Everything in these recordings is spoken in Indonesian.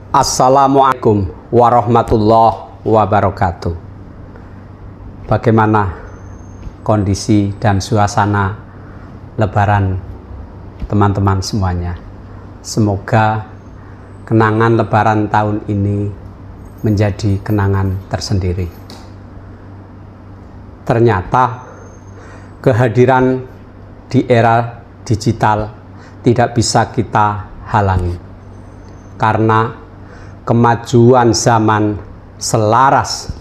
Assalamualaikum warahmatullahi wabarakatuh. Bagaimana kondisi dan suasana Lebaran teman-teman semuanya? Semoga kenangan Lebaran tahun ini menjadi kenangan tersendiri. Ternyata kehadiran di era digital tidak bisa kita halangi, karena kemajuan zaman selaras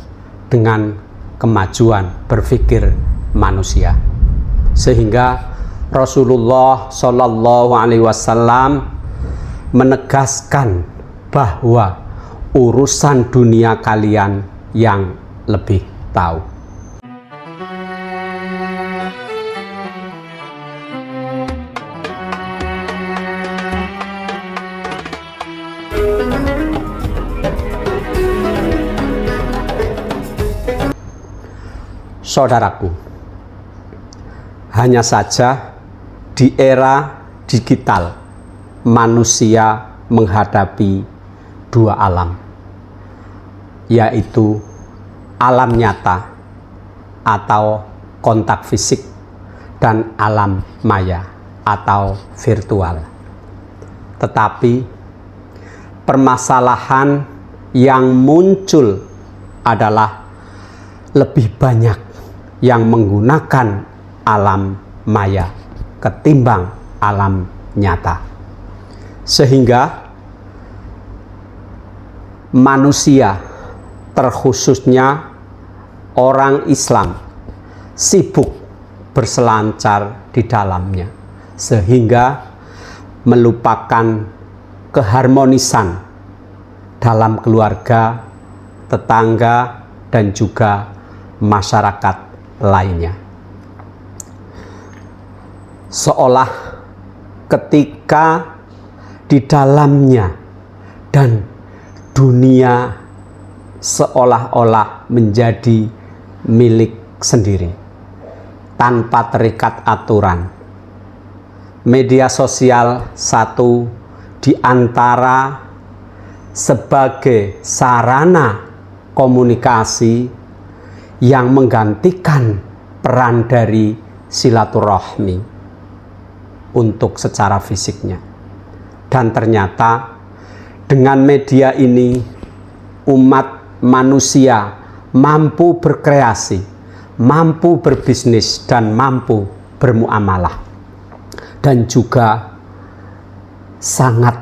dengan kemajuan berpikir manusia, sehingga Rasulullah Shallallahu Alaihi Wasallam menegaskan bahwa urusan dunia kalian yang lebih tahu. Saudaraku, hanya saja di era digital manusia menghadapi dua alam, yaitu alam nyata atau kontak fisik dan alam maya atau virtual. Tetapi permasalahan yang muncul adalah lebih banyak yang menggunakan alam maya ketimbang alam nyata, sehingga manusia, terkhususnya orang Islam, sibuk berselancar di dalamnya, sehingga melupakan keharmonisan dalam keluarga, tetangga, dan juga masyarakat lainnya. Seolah ketika di dalamnya dan dunia seolah-olah menjadi milik sendiri tanpa terikat aturan. Media sosial satu di antara sebagai sarana komunikasi yang menggantikan peran dari silaturahmi untuk secara fisiknya. Dan ternyata dengan media ini umat manusia mampu berkreasi, mampu berbisnis, dan mampu bermuamalah, dan juga sangat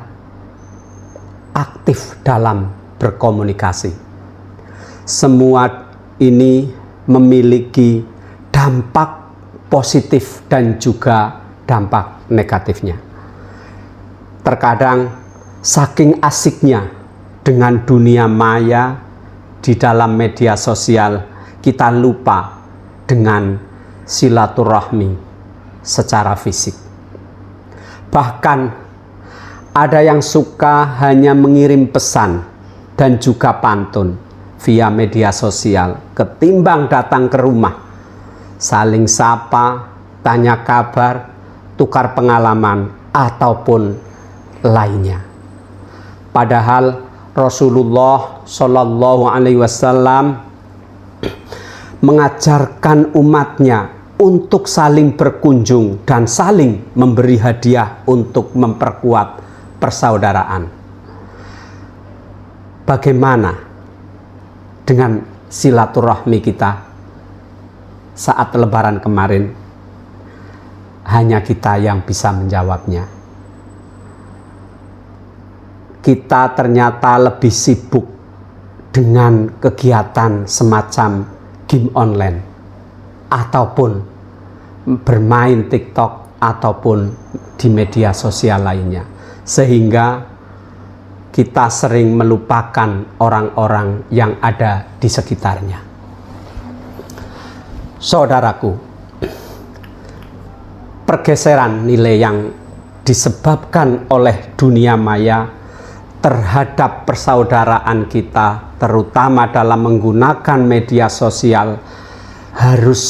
aktif dalam berkomunikasi. Semua ini memiliki dampak positif dan juga dampak negatifnya. Terkadang saking asiknya dengan dunia maya di dalam media sosial, kita lupa dengan silaturahmi secara fisik. Bahkan ada yang suka hanya mengirim pesan dan juga pantun via media sosial ketimbang datang ke rumah, saling sapa, tanya kabar, tukar pengalaman, ataupun lainnya. Padahal Rasulullah Shallallahu Alaihi Wasallam mengajarkan umatnya untuk saling berkunjung dan saling memberi hadiah untuk memperkuat persaudaraan. Bagaimana dengan silaturahmi kita saat Lebaran kemarin? Hanya kita yang bisa menjawabnya. Kita ternyata lebih sibuk dengan kegiatan semacam game online, ataupun bermain TikTok, ataupun di media sosial lainnya, sehingga kita sering melupakan orang-orang yang ada di sekitarnya. Saudaraku, pergeseran nilai yang disebabkan oleh dunia maya terhadap persaudaraan kita, terutama dalam menggunakan media sosial, harus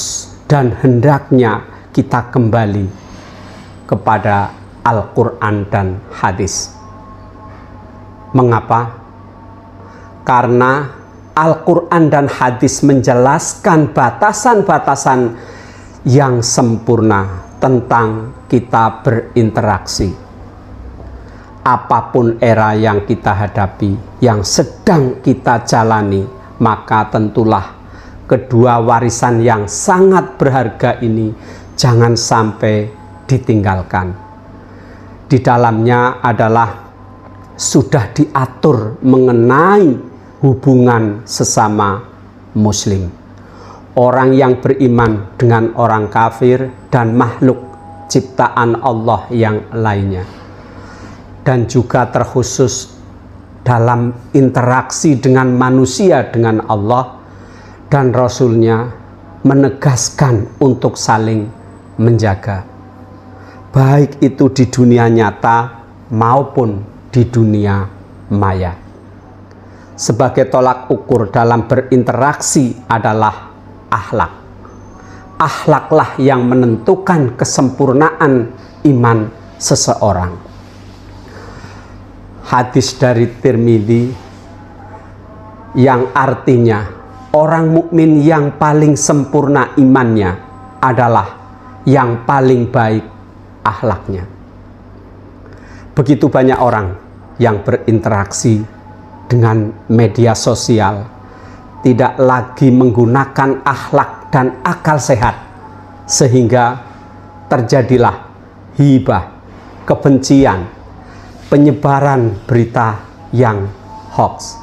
dan hendaknya kita kembali kepada Al-Quran dan hadis. Mengapa? Karena Al-Quran dan hadis menjelaskan batasan-batasan yang sempurna tentang kita berinteraksi. Apapun era yang kita hadapi, yang sedang kita jalani, maka tentulah kedua warisan yang sangat berharga ini jangan sampai ditinggalkan. Di dalamnya adalah sudah diatur mengenai hubungan sesama muslim, orang yang beriman dengan orang kafir dan makhluk ciptaan Allah yang lainnya, dan juga terkhusus dalam interaksi dengan manusia, dengan Allah dan Rasul-Nya, menegaskan untuk saling menjaga, baik itu di dunia nyata maupun di dunia maya. Sebagai tolak ukur dalam berinteraksi adalah akhlak. Akhlaklah yang menentukan kesempurnaan iman seseorang. Hadis dari Tirmidzi yang artinya orang mukmin yang paling sempurna imannya adalah yang paling baik akhlaknya. Begitu banyak orang yang berinteraksi dengan media sosial tidak lagi menggunakan akhlak dan akal sehat, sehingga terjadilah hibah, kebencian, penyebaran berita yang hoax,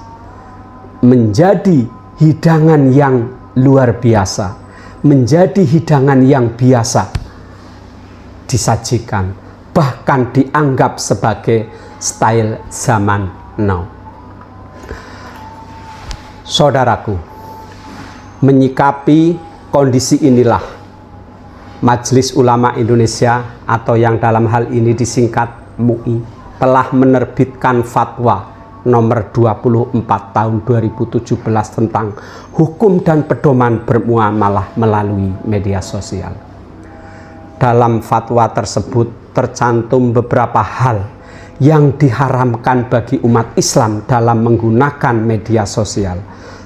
menjadi hidangan yang luar biasa, menjadi hidangan yang biasa disajikan, bahkan dianggap sebagai style zaman now. Saudaraku, menyikapi kondisi inilah Majelis Ulama Indonesia, atau yang dalam hal ini disingkat MUI, telah menerbitkan fatwa nomor 24 tahun 2017 tentang hukum dan pedoman bermuamalah melalui media sosial. Dalam fatwa tersebut tercantum beberapa hal yang diharamkan bagi umat Islam dalam menggunakan media sosial.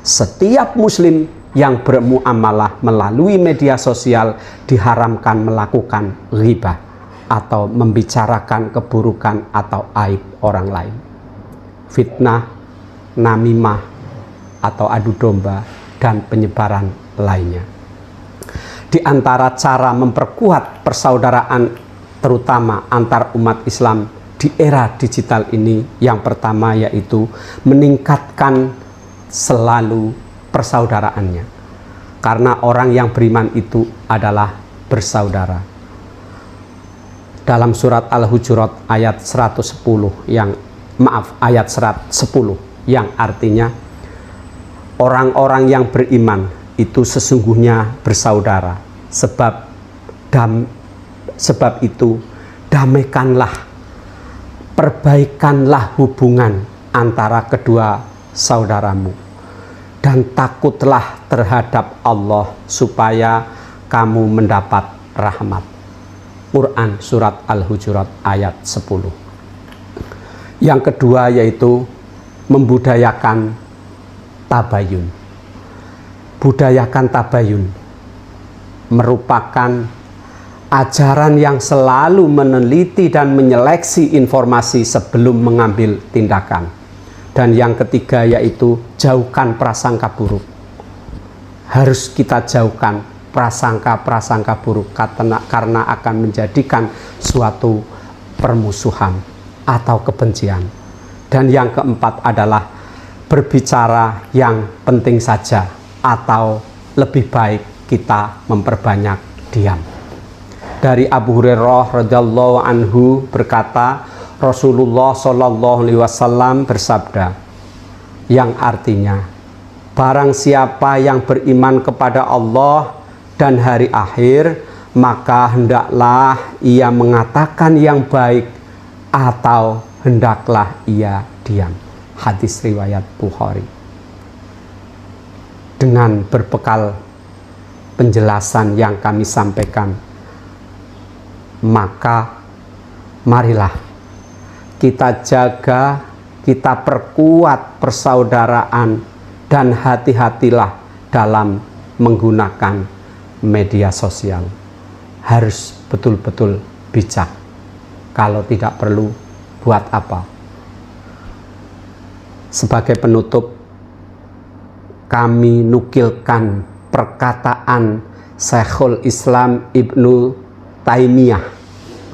Setiap muslim yang bermuamalah melalui media sosial diharamkan melakukan ghibah atau membicarakan keburukan atau aib orang lain, fitnah, namimah atau adu domba, dan penyebaran lainnya. Di antara cara memperkuat persaudaraan terutama antar umat Islam di era digital ini, yang pertama yaitu meningkatkan selalu persaudaraannya, karena orang yang beriman itu adalah bersaudara. Dalam surat Al-Hujurat ayat 110 ayat 110 yang artinya orang-orang yang beriman itu sesungguhnya bersaudara, sebab itu damaikanlah, perbaikanlah hubungan antara kedua saudaramu, dan takutlah terhadap Allah supaya kamu mendapat rahmat. Quran surat Al-Hujurat ayat 10. Yang kedua yaitu membudayakan tabayun. Budayakan tabayun merupakan ajaran yang selalu meneliti dan menyeleksi informasi sebelum mengambil tindakan. Dan yang ketiga yaitu jauhkan prasangka buruk. Harus kita jauhkan prasangka-prasangka buruk karena akan menjadikan suatu permusuhan atau kebencian. Dan yang keempat adalah berbicara yang penting saja, atau lebih baik kita memperbanyak diam. Dari Abu Hurairah radhiyallahu anhu berkata, Rasulullah Shallallahu Alaihi Wasallam bersabda, yang artinya, barang siapa yang beriman kepada Allah dan hari akhir, maka hendaklah ia mengatakan yang baik atau hendaklah ia diam. Hadis riwayat Bukhari. Dengan berbekal penjelasan yang kami sampaikan, maka marilah kita jaga kita perkuat persaudaraan dan hati-hatilah dalam menggunakan media sosial. Harus betul-betul bijak. Kalau tidak perlu, buat apa? Sebagai penutup, kami nukilkan perkataan Syekhul Islam Ibnu Taimiyah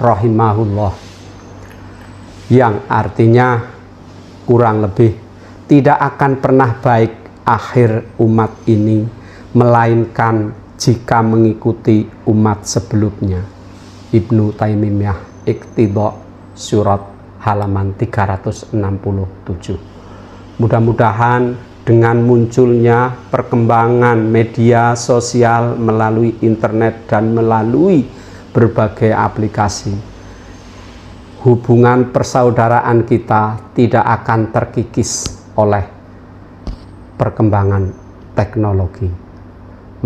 rahimahullah, yang artinya kurang lebih, tidak akan pernah baik akhir umat ini melainkan jika mengikuti umat sebelumnya. Ibnu Taimiyah, Iqtidha, surat halaman 367. Mudah-mudahan dengan munculnya perkembangan media sosial melalui internet dan melalui berbagai aplikasi, hubungan persaudaraan kita tidak akan terkikis oleh perkembangan teknologi.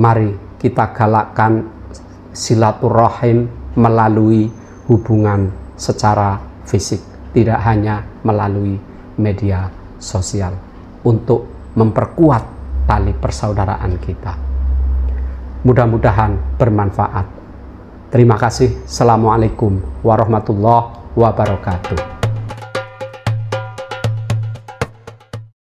Mari kita galakkan silaturahim melalui hubungan secara fisik, tidak hanya melalui media sosial, untuk memperkuat tali persaudaraan kita. Mudah-mudahan bermanfaat. Terima kasih. Assalamualaikum warahmatullahi wabarakatuh.